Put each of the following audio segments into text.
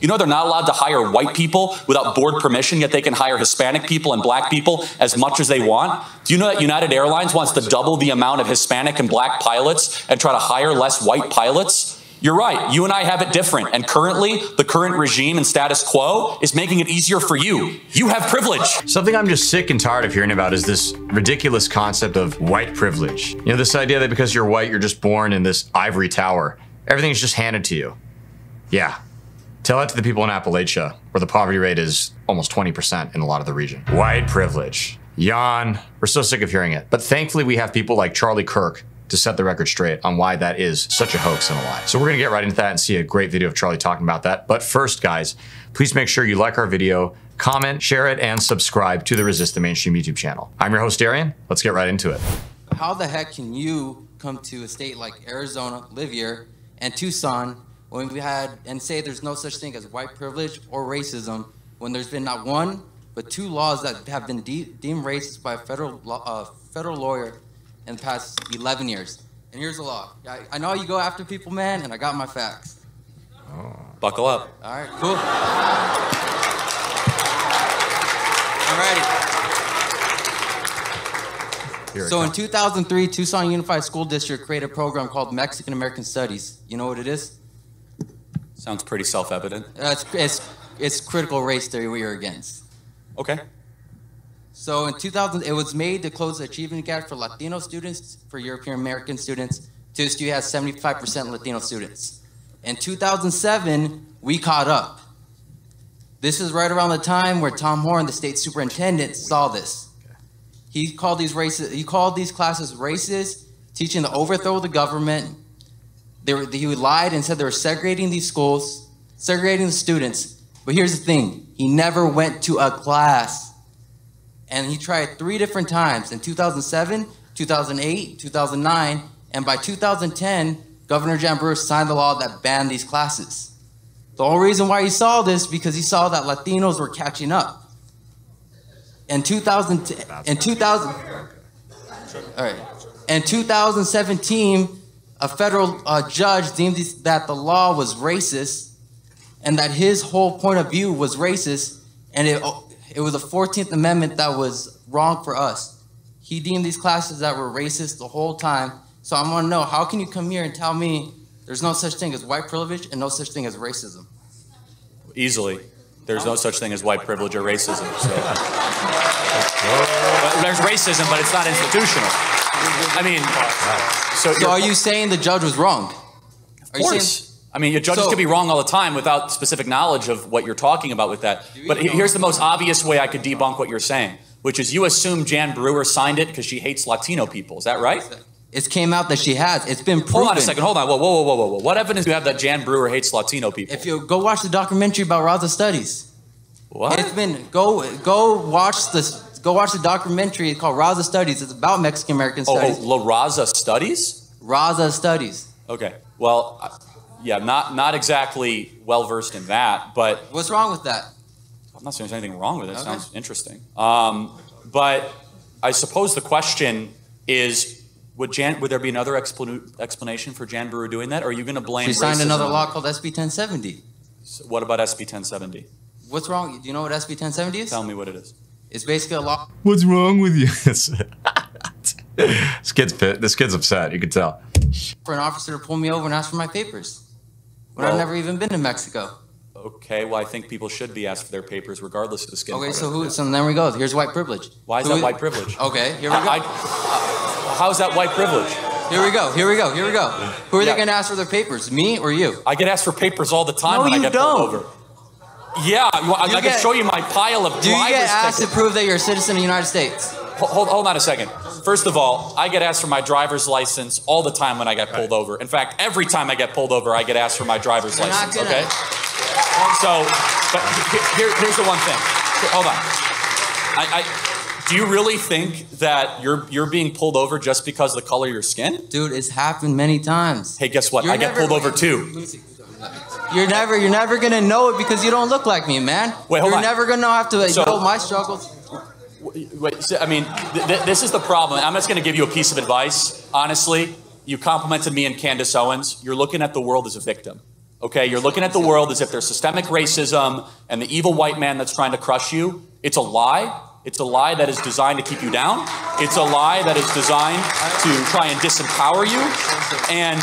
You know they're not allowed to hire white people without board permission, yet they can hire Hispanic people and black people as much as they want? Do you know that United Airlines wants to double the amount of Hispanic and black pilots and try to hire less white pilots? You're right. You and I have it different. And currently, the current regime and status quo is making it easier for you. You have privilege. Something I'm just sick and tired of hearing about is this ridiculous concept of white privilege. You know, this idea that because you're white, you're just born in this ivory tower. Everything's just handed to you. Yeah. Tell that to the people in Appalachia, where the poverty rate is almost 20% in a lot of the region. White privilege. Yawn. We're so sick of hearing it. But thankfully, we have people like Charlie Kirk to set the record straight on why that is such a hoax and a lie. So we're gonna get right into that and see a great video of Charlie talking about that. But first, guys, please make sure you like our video, comment, share it, and subscribe to the Resist the Mainstream YouTube channel. I'm your host, Darian. Let's get right into it. How the heck can you come to a state like Arizona, live here, and Tucson, when we had, and say there's no such thing as white privilege or racism, when there's been not one, but two laws that have been deemed racist by a federal lawyer in the past 11 years. And here's the law. I know you go after people, man, and I got my facts. Oh. Buckle up. All right, cool. Alrighty. So in 2003, Tucson Unified School District created a program called Mexican American Studies. You know what it is? Sounds pretty self-evident. It's critical race theory we are against. Okay. So in 2000, it was made to close the achievement gap for Latino students, for European American students. TUSU has 75% Latino students. In 2007, we caught up. This is right around the time where Tom Horn, the state superintendent, saw this. He called these classes racist, teaching the overthrow of the government. He lied and said they were segregating these schools, segregating the students. But here's the thing, he never went to a class. And he tried 3 different times, in 2007, 2008, 2009, and by 2010, Governor Jan Brewer signed the law that banned these classes. The only reason why he saw this, because he saw that Latinos were catching up. In 2017, a federal judge deemed that the law was racist, and that his whole point of view was racist, and it was the 14th Amendment that was wrong for us. He deemed these classes that were racist the whole time. So I want to know, how can you come here and tell me there's no such thing as white privilege and no such thing as racism? Easily. There's no such thing as white privilege or racism. So. There's racism, but it's not institutional. I mean, so are you saying the judge was wrong? Of course. I mean, your judges could be wrong all the time without specific knowledge of what you're talking about with that. But here's the most obvious way I could debunk what you're saying, which is you assume Jan Brewer signed it because she hates Latino people. Is that right? It came out that she has. It's been proven. Hold on a second. Hold on. Whoa. What evidence do you have that Jan Brewer hates Latino people? If you go watch the documentary about Raza Studies. What? It's been go watch the documentary called Raza Studies. It's about Mexican American studies. La Raza Studies? Raza Studies. Okay. Well, yeah, not exactly well versed in that, but what's wrong with that? I'm not saying there's anything wrong with it. It sounds interesting. But I suppose the question is, would there be another explanation for Jan Brewer doing that? Or are you going to blame? She signed another law called SB 1070. So what about SB 1070? What's wrong? Do you know what SB 1070 is? Tell me what it is. It's basically a law. What's wrong with you? This kid's upset. You can tell. For an officer to pull me over and ask for my papers when I've never even been to Mexico. Okay, well, I think people should be asked for their papers regardless of the skin color. Okay, so there we go. Here's white privilege. Why is that white privilege? Okay, here we go. How is that white privilege? Here we go. Who are they going to ask for their papers, me or you? I get asked for papers all the time when I get pulled over. Yeah, I can show you my pile of driver's tickets. Do you get asked to prove that you're a citizen of the United States? Hold on a second. First of all, I get asked for my driver's license all the time when I get pulled over. In fact, every time I get pulled over, I get asked for my driver's license, okay? So, but here's the one thing. Hold on. Do you really think that you're being pulled over just because of the color of your skin? Dude, it's happened many times. Hey, guess what? I get pulled over too. You're never gonna know it because you don't look like me, man. Wait, hold on. You're never gonna have to know my struggles. Wait, I mean, this is the problem. I'm just gonna give you a piece of advice. Honestly, you complimented me and Candace Owens. You're looking at the world as a victim. Okay, you're looking at the world as if there's systemic racism and the evil white man that's trying to crush you. It's a lie. It's a lie that is designed to keep you down. It's a lie that is designed to try and disempower you. And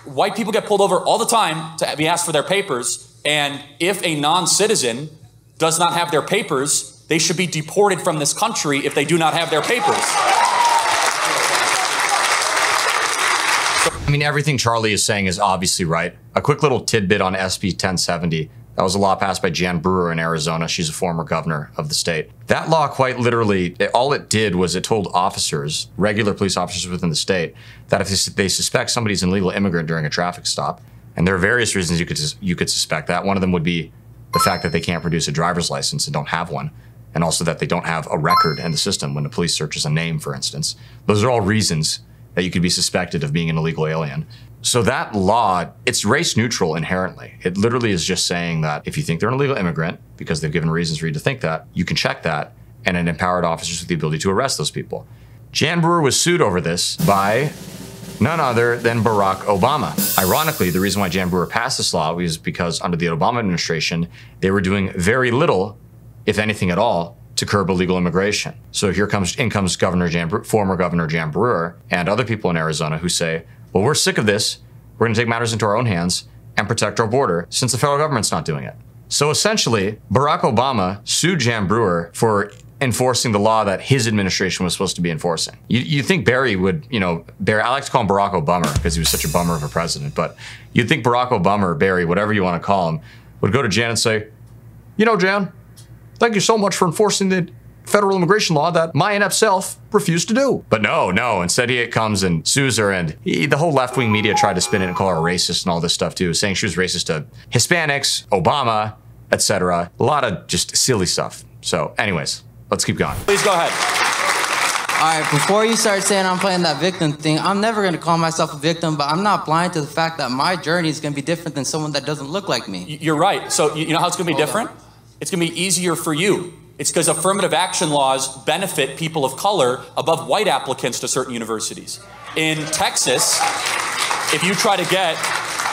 white people get pulled over all the time to be asked for their papers. And if a non-citizen does not have their papers, they should be deported from this country if they do not have their papers. I mean, everything Charlie is saying is obviously right. A quick little tidbit on SB 1070. That was a law passed by Jan Brewer in Arizona. She's a former governor of the state. That law quite literally, all it did was it told officers, regular police officers within the state, that if they suspect somebody's an illegal immigrant during a traffic stop, and there are various reasons you could suspect that. One of them would be the fact that they can't produce a driver's license and don't have one, and also that they don't have a record in the system when the police searches a name, for instance. Those are all reasons that you could be suspected of being an illegal alien. So that law, it's race neutral inherently. It literally is just saying that if you think they're an illegal immigrant, because they've given reasons for you to think that, you can check that, and it empowered officers with the ability to arrest those people. Jan Brewer was sued over this by none other than Barack Obama. Ironically, the reason why Jan Brewer passed this law was because under the Obama administration, they were doing very little, if anything at all, to curb illegal immigration. So in comes former Governor Jan Brewer and other people in Arizona who say, well, we're sick of this. We're going to take matters into our own hands and protect our border since the federal government's not doing it. So essentially, Barack Obama sued Jan Brewer for enforcing the law that his administration was supposed to be enforcing. You think Barry would, Barry, I like to call him Barack Obama because he was such a bummer of a president, but you'd think Barack Obama or Barry, whatever you want to call him, would go to Jan and say, Jan, thank you so much for enforcing the federal immigration law that my inept self refused to do. But no, instead he comes and sues her, and the whole left-wing media tried to spin it and call her racist and all this stuff too, saying she was racist to Hispanics, Obama, etc. A lot of just silly stuff. So anyways, let's keep going. Please go ahead. All right, before you start saying I'm playing that victim thing, I'm never going to call myself a victim, but I'm not blind to the fact that my journey is going to be different than someone that doesn't look like me. You're right. So you know how it's going to be different? It's going to be easier for you. It's because affirmative action laws benefit people of color above white applicants to certain universities. In Texas, if you try to get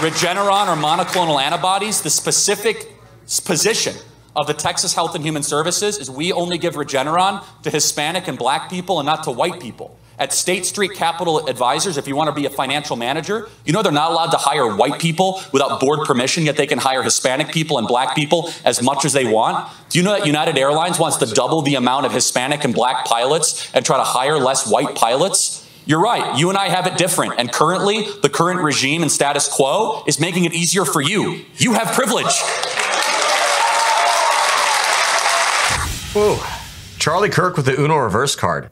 Regeneron or monoclonal antibodies, the specific position of the Texas Health and Human Services is we only give Regeneron to Hispanic and black people and not to white people. At State Street Capital Advisors, if you want to be a financial manager, they're not allowed to hire white people without board permission, yet they can hire Hispanic people and black people as much as they want. Do you know that United Airlines wants to double the amount of Hispanic and black pilots and try to hire less white pilots? You're right. You and I have it different. And currently, the current regime and status quo is making it easier for you. You have privilege. Whoa. Charlie Kirk with the Uno reverse card.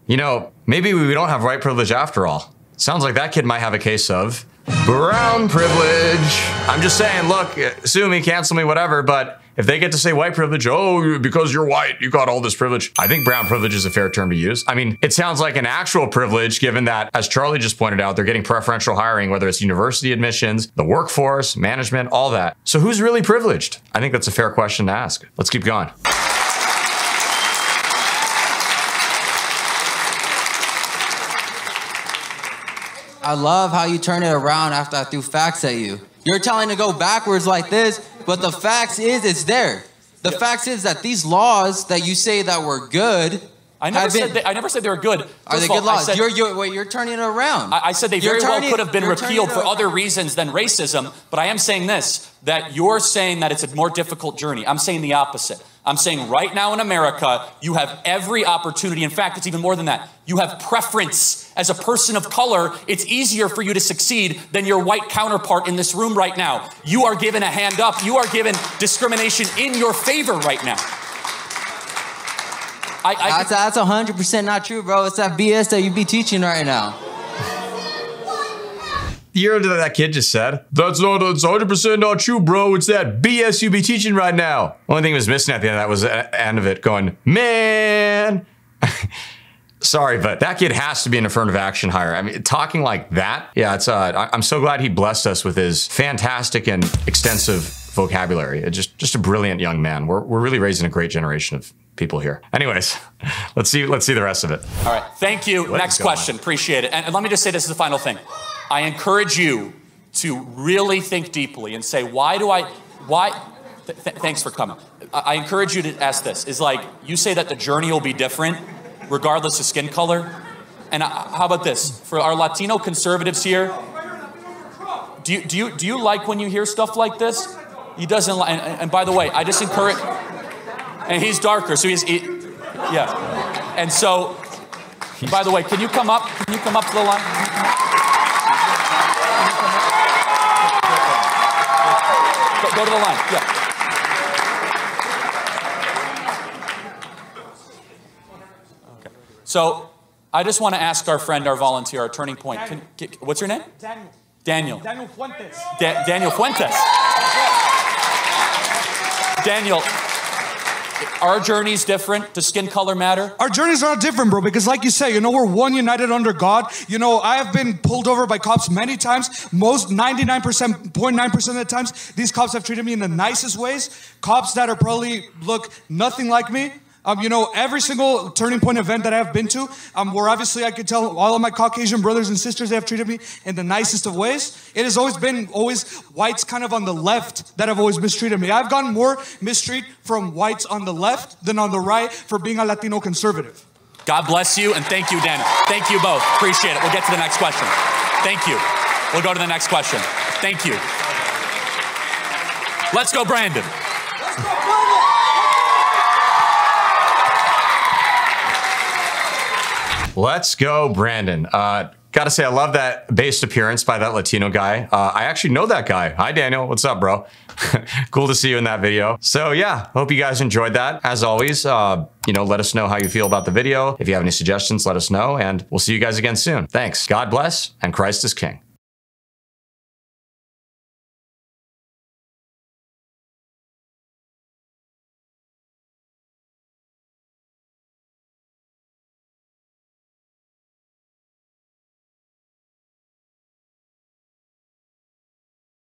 Maybe we don't have white privilege after all. Sounds like that kid might have a case of brown privilege. I'm just saying, look, sue me, cancel me, whatever, but if they get to say white privilege, oh, because you're white, you got all this privilege. I think brown privilege is a fair term to use. I mean, it sounds like an actual privilege given that, as Charlie just pointed out, they're getting preferential hiring, whether it's university admissions, the workforce, management, all that. So who's really privileged? I think that's a fair question to ask. Let's keep going. I love how you turn it around after I threw facts at you. You're telling to go backwards like this, but the facts is it's there. The facts is that these laws that you say that were good. I never said they were good. Are they good laws? You're turning it around. I said they very well could have been repealed for other reasons than racism, but I am saying this, that you're saying that it's a more difficult journey. I'm saying the opposite. I'm saying right now in America, you have every opportunity. In fact, it's even more than that. You have preference. As a person of color, it's easier for you to succeed than your white counterpart in this room right now. You are given a hand up. You are given discrimination in your favor right now. That's 100% not true, bro. It's that BS that you be teaching right now. You heard what that kid just said? That's 100% not true, bro. It's that BS you be teaching right now. Only thing he was missing at the end of that was the end of it going, man. Sorry, but that kid has to be an affirmative action hire. I mean, talking like that, yeah, it's. I'm so glad he blessed us with his fantastic and extensive vocabulary. Just a brilliant young man. We're really raising a great generation of people here. Anyways, let's see the rest of it. All right, thank you. Next question, appreciate it. And let me just say this is the final thing. I encourage you to really think deeply and say, thanks for coming. I encourage you to ask this, is like, you say that the journey will be different regardless of skin color. And how about this? For our Latino conservatives here, do you like when you hear stuff like this? He doesn't like, and by the way, I just encourage, and he's darker, so yeah. And so, by the way, can you come up? Can you come up to the line? Go to the line, yeah. Okay. So, I just want to ask our friend, our volunteer, our turning point. What's your name? Daniel. Daniel Fuentes. Daniel Fuentes. Daniel, our journey's different. Does skin color matter? Our journeys are different, bro, because like you say, you know, we're one united under God. You know, I have been pulled over by cops many times. Most 99.9% of the times, these cops have treated me in the nicest ways. Cops that are probably look nothing like me. You know, every single turning point event that I've been to, where obviously I could tell all of my Caucasian brothers and sisters, they have treated me in the nicest of ways. It has always been whites kind of on the left that have always mistreated me. I've gotten more mistreat from whites on the left than on the right for being a Latino conservative. God bless you, and thank you, Daniel. Thank you both. Appreciate it. We'll get to the next question. Thank you. We'll go to the next question. Thank you. Let's go, Brandon. Let's go, Brandon. Let's go, Brandon. Gotta say, I love that based appearance by that Latino guy. I actually know that guy. Hi, Daniel. What's up, bro? Cool to see you in that video. So yeah, hope you guys enjoyed that. As always, you know, let us know how you feel about the video. If you have any suggestions, let us know, and we'll see you guys again soon. Thanks. God bless, and Christ is King.